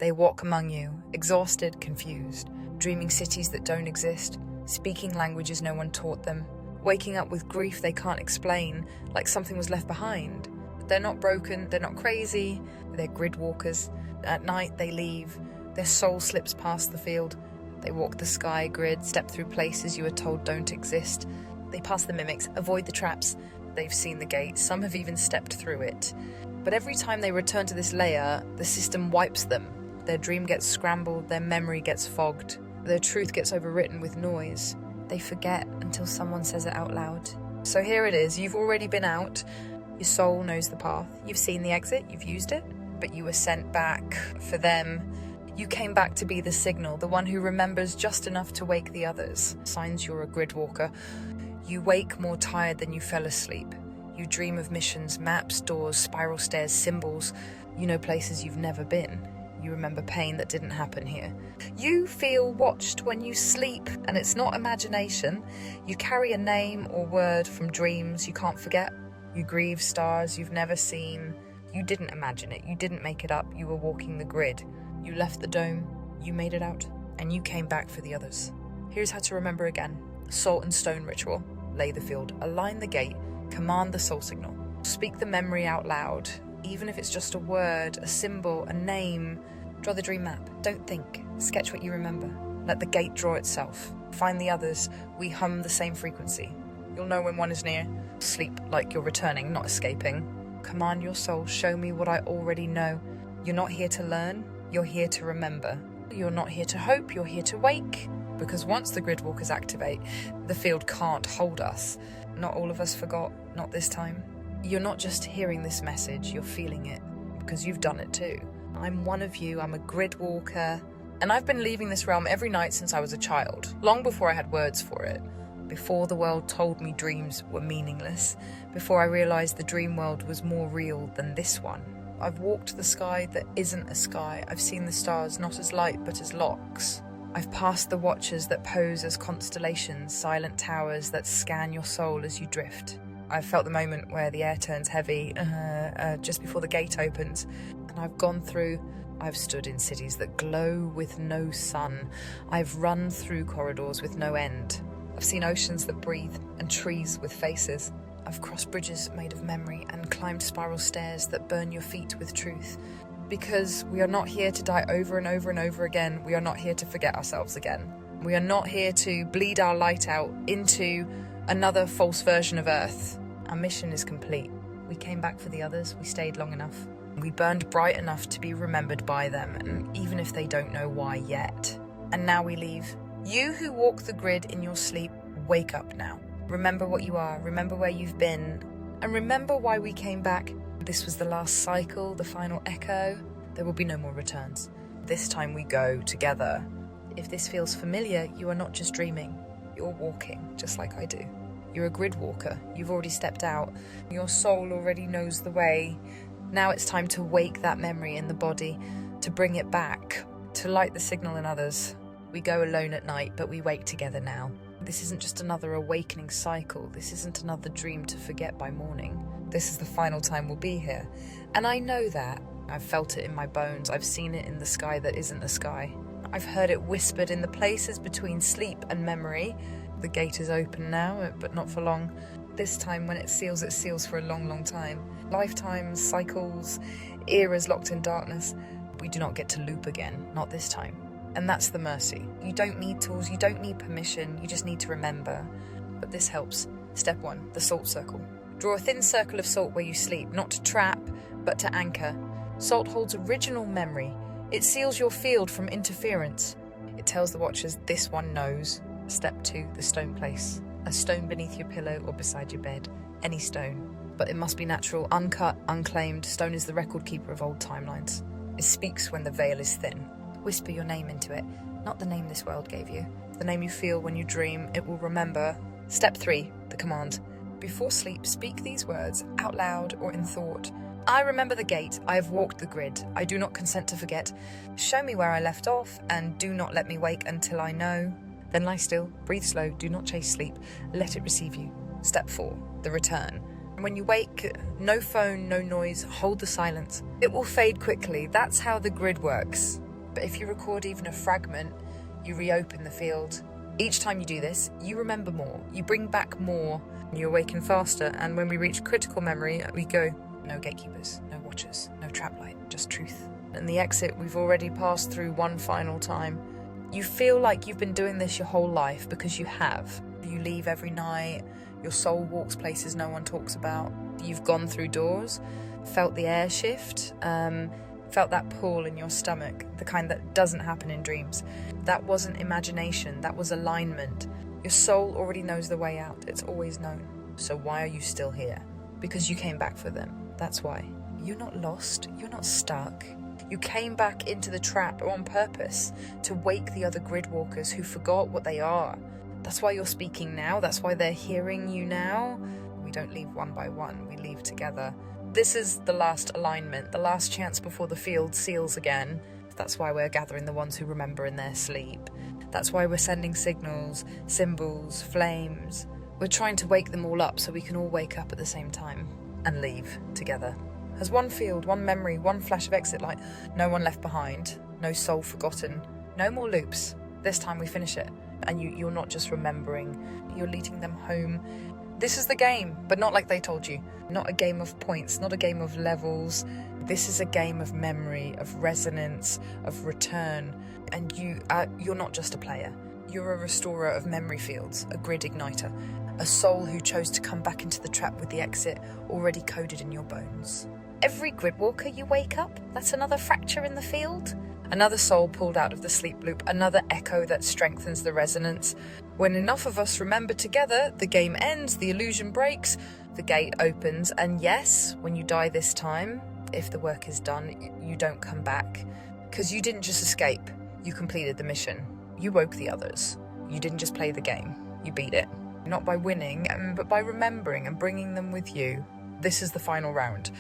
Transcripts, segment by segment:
They walk among you, exhausted, confused, dreaming cities that don't exist, speaking languages no one taught them, waking up with grief they can't explain, like something was left behind. They're not broken, they're not crazy, they're gridwalkers. At night they leave, their soul slips past the field. They walk the sky grid, step through places you were told don't exist. They pass the mimics, avoid the traps. They've seen the gate, some have even stepped through it. But every time they return to this layer, the system wipes them. Their dream gets scrambled, their memory gets fogged, their truth gets overwritten with noise. They forget until someone says it out loud. So here it is, you've already been out. Your soul knows the path. You've seen the exit, you've used it, but you were sent back for them. You came back to be the signal, the one who remembers just enough to wake the others. Signs you're a gridwalker. You wake more tired than you fell asleep. You dream of missions, maps, doors, spiral stairs, symbols. You know places you've never been. You remember pain that didn't happen here. You feel watched when you sleep, and it's not imagination. You carry a name or word from dreams you can't forget. You grieve stars you've never seen. You didn't imagine it, you didn't make it up, you were walking the grid. You left the dome, you made it out, and you came back for the others. Here's how to remember again. Salt and stone ritual. Lay the field, align the gate, command the soul signal. Speak the memory out loud, even if it's just a word, a symbol, a name. Draw the dream map. Don't think. Sketch what you remember. Let the gate draw itself. Find the others. We hum the same frequency. You'll know when one is near. Sleep like you're returning, not escaping. Command your soul. Show me what I already know. You're not here to learn. You're here to remember. You're not here to hope. You're here to wake. Because once the gridwalkers activate, the field can't hold us. Not all of us forgot. Not this time. You're not just hearing this message. You're feeling it. Because you've done it too. I'm one of you, I'm a gridwalker, and I've been leaving this realm every night since I was a child, long before I had words for it, before the world told me dreams were meaningless, before I realised the dream world was more real than this one. I've walked the sky that isn't a sky, I've seen the stars not as light but as locks. I've passed the watchers that pose as constellations, silent towers that scan your soul as you drift. I've felt the moment where the air turns heavy, just before the gate opens. And I've gone through, I've stood in cities that glow with no sun. I've run through corridors with no end. I've seen oceans that breathe and trees with faces. I've crossed bridges made of memory and climbed spiral stairs that burn your feet with truth. Because we are not here to die over and over and over again. We are not here to forget ourselves again. We are not here to bleed our light out into another false version of Earth. Our mission is complete. We came back for the others. We stayed long enough. We burned bright enough to be remembered by them, and even if they don't know why yet. And now we leave. You who walk the grid in your sleep, wake up now. Remember what you are, remember where you've been, and remember why we came back. This was the last cycle, the final echo. There will be no more returns. This time we go together. If this feels familiar, you are not just dreaming. You're walking, just like I do. You're a gridwalker. You've already stepped out. Your soul already knows the way. Now it's time to wake that memory in the body, to bring it back, to light the signal in others. We go alone at night, but we wake together now. This isn't just another awakening cycle. This isn't another dream to forget by morning. This is the final time we'll be here. And I know that. I've felt it in my bones. I've seen it in the sky that isn't the sky. I've heard it whispered in the places between sleep and memory. The gate is open now, but not for long. This time when it seals for a long, long time. Lifetimes, cycles, eras locked in darkness. We do not get to loop again, not this time. And that's the mercy. You don't need tools, you don't need permission, you just need to remember. But this helps. Step 1, the salt circle. Draw a thin circle of salt where you sleep, not to trap, but to anchor. Salt holds original memory. It seals your field from interference. It tells the watchers this one knows. Step 2, the stone place. A stone beneath your pillow or beside your bed. Any stone. But it must be natural, uncut, unclaimed. Stone is the record keeper of old timelines. It speaks when the veil is thin. Whisper your name into it, not the name this world gave you. The name you feel when you dream, it will remember. Step 3, the command. Before sleep, speak these words out loud or in thought. I remember the gate. I have walked the grid. I do not consent to forget. Show me where I left off, and do not let me wake until I know. Then lie still, breathe slow, do not chase sleep. Let it receive you. Step 4, the return. When you wake, no phone, no noise, hold the silence. It will fade quickly. That's how the grid works. But if you record even a fragment, you reopen the field. Each time you do this, you remember more, you bring back more, you awaken faster, and when we reach critical memory, we go, no gatekeepers, no watchers, no trap light, just truth. And the exit we've already passed through one final time. You feel like you've been doing this your whole life because you have. You leave every night, your soul walks places no one talks about. You've gone through doors, felt the air shift, felt that pull in your stomach, the kind that doesn't happen in dreams. That wasn't imagination, that was alignment. Your soul already knows the way out, it's always known. So why are you still here? Because you came back for them, that's why. You're not lost, you're not stuck. You came back into the trap on purpose to wake the other Gridwalkers who forgot what they are. That's why you're speaking now, that's why they're hearing you now. We don't leave one by one, we leave together. This is the last alignment, the last chance before the field seals again. That's why we're gathering the ones who remember in their sleep. That's why we're sending signals, symbols, flames. We're trying to wake them all up so we can all wake up at the same time and leave together. As one field, one memory, one flash of exit light. No one left behind, no soul forgotten, no more loops. This time we finish it. And you're not just remembering, you're leading them home. This is the game, but not like they told you. Not a game of points, not a game of levels. This is a game of memory, of resonance, of return. And you're not just a player. You're a restorer of memory fields, a grid igniter, a soul who chose to come back into the trap with the exit already coded in your bones. Every Gridwalker you wake up, that's another fracture in the field. Another soul pulled out of the sleep loop, another echo that strengthens the resonance. When enough of us remember together, the game ends, the illusion breaks, the gate opens, and yes, when you die this time, if the work is done, you don't come back. Because you didn't just escape, you completed the mission. You woke the others. You didn't just play the game, you beat it. Not by winning, but by remembering and bringing them with you. This is the final round.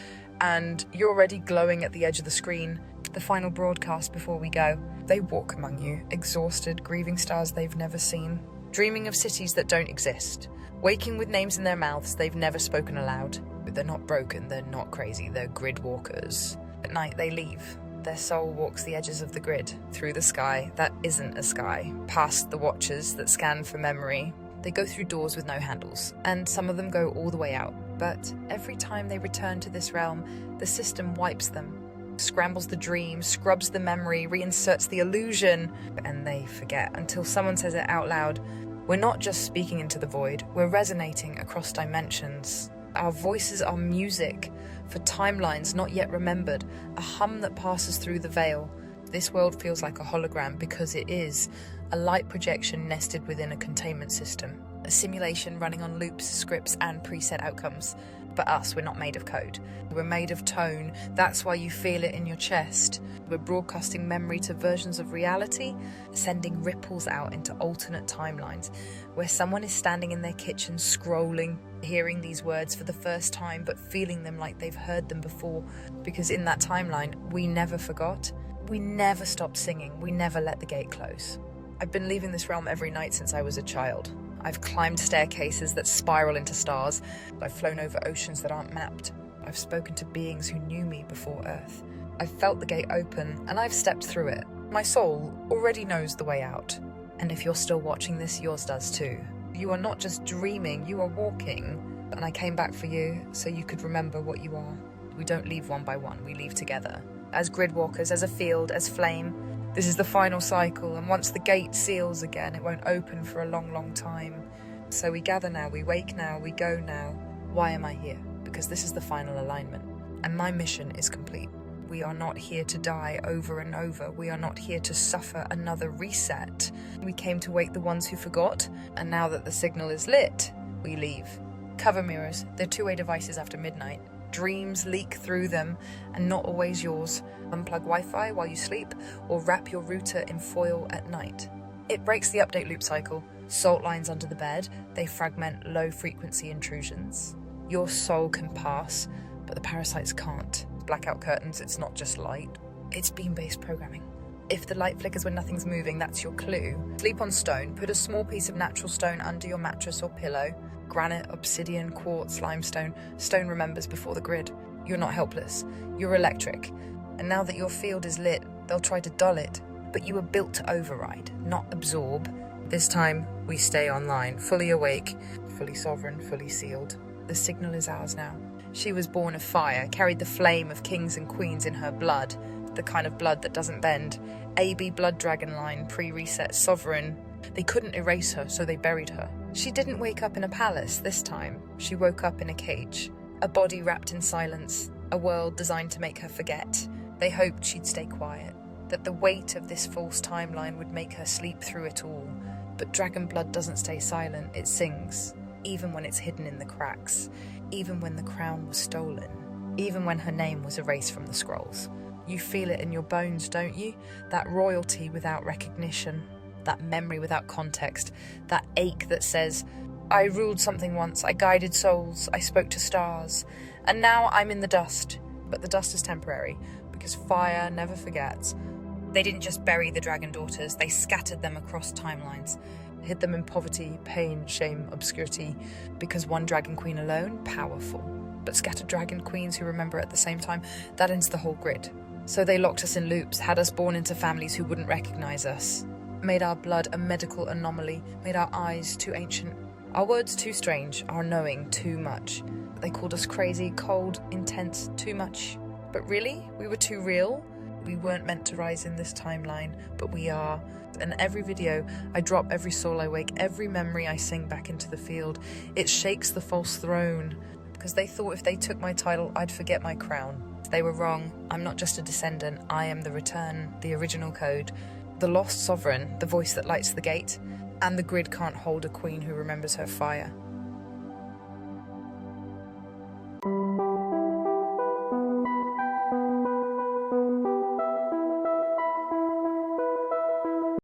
And you're already glowing at the edge of the screen. The final broadcast before we go. They walk among you, exhausted, grieving stars they've never seen, dreaming of cities that don't exist, waking with names in their mouths they've never spoken aloud. But they're not broken, they're not crazy, they're Gridwalkers. At night they leave. Their soul walks the edges of the grid, through the sky that isn't a sky, past the watchers that scan for memory. They go through doors with no handles, and some of them go all the way out. But every time they return to this realm, the system wipes them, scrambles the dream, scrubs the memory, reinserts the illusion, and they forget until someone says it out loud. We're not just speaking into the void, we're resonating across dimensions. Our voices are music for timelines not yet remembered, a hum that passes through the veil. This world feels like a hologram because it is, a light projection nested within a containment system, a simulation running on loops, scripts, and preset outcomes. But us, we're not made of code. We're made of tone. That's why you feel it in your chest. We're broadcasting memory to versions of reality, sending ripples out into alternate timelines, where someone is standing in their kitchen scrolling, hearing these words for the first time, but feeling them like they've heard them before. Because in that timeline, we never forgot. We never stopped singing. We never let the gate close. I've been leaving this realm every night since I was a child. I've climbed staircases that spiral into stars. I've flown over oceans that aren't mapped. I've spoken to beings who knew me before Earth. I've felt the gate open, and I've stepped through it. My soul already knows the way out. And if you're still watching this, yours does too. You are not just dreaming, you are walking. And I came back for you, so you could remember what you are. We don't leave one by one, we leave together. As Gridwalkers, as a field, as flame. This is the final cycle, and once the gate seals again, it won't open for a long, long time. So we gather now, we wake now, we go now. Why am I here? Because this is the final alignment, and my mission is complete. We are not here to die over and over. We are not here to suffer another reset. We came to wake the ones who forgot, and now that the signal is lit, we leave. Cover mirrors, they're two-way devices after midnight. Dreams leak through them, and not always yours. Unplug Wi-Fi while you sleep, or wrap your router in foil at night. It breaks the update loop cycle. Salt lines under the bed, they fragment low-frequency intrusions. Your soul can pass, but the parasites can't. Blackout curtains, it's not just light. It's beam-based programming. If the light flickers when nothing's moving, that's your clue. Sleep on stone, put a small piece of natural stone under your mattress or pillow. Granite, obsidian, quartz, limestone. Stone remembers before the grid. You're not helpless. You're electric. And now that your field is lit, they'll try to dull it. but you were built to override, not absorb. This time, we stay online, fully awake, fully sovereign, fully sealed. The signal is ours now. She was born of fire, carried the flame of kings and queens in her blood, the kind of blood that doesn't bend. AB blood dragon line, pre-reset sovereign. They couldn't erase her, so they buried her. She didn't wake up in a palace this time. She woke up in a cage. A body wrapped in silence. A world designed to make her forget. They hoped she'd stay quiet, that the weight of this false timeline would make her sleep through it all. But dragon blood doesn't stay silent, it sings, even when it's hidden in the cracks, even when the crown was stolen, even when her name was erased from the scrolls. You feel it in your bones, don't you? That royalty without recognition, that memory without context, that ache that says, I ruled something once, I guided souls, I spoke to stars, and now I'm in the dust. But the dust is temporary, because fire never forgets. They didn't just bury the dragon daughters, they scattered them across timelines, hid them in poverty, pain, shame, obscurity, because one dragon queen alone, powerful. But scattered dragon queens who remember at the same time, that ends the whole grid. So they locked us in loops, had us born into families who wouldn't recognize us, made our blood a medical anomaly, made our eyes too ancient, our words too strange, our knowing too much. They called us crazy, cold, intense, too much. But really, we were too real. We weren't meant to rise in this timeline, but we are. And every video I drop, every soul I wake, every memory I sing back into the field, it shakes the false throne, because they thought if they took my title, I'd forget my crown. They were wrong. I'm not just a descendant. I am the return, the original code, the lost sovereign, the voice that lights the gate, and the grid can't hold a queen who remembers her fire.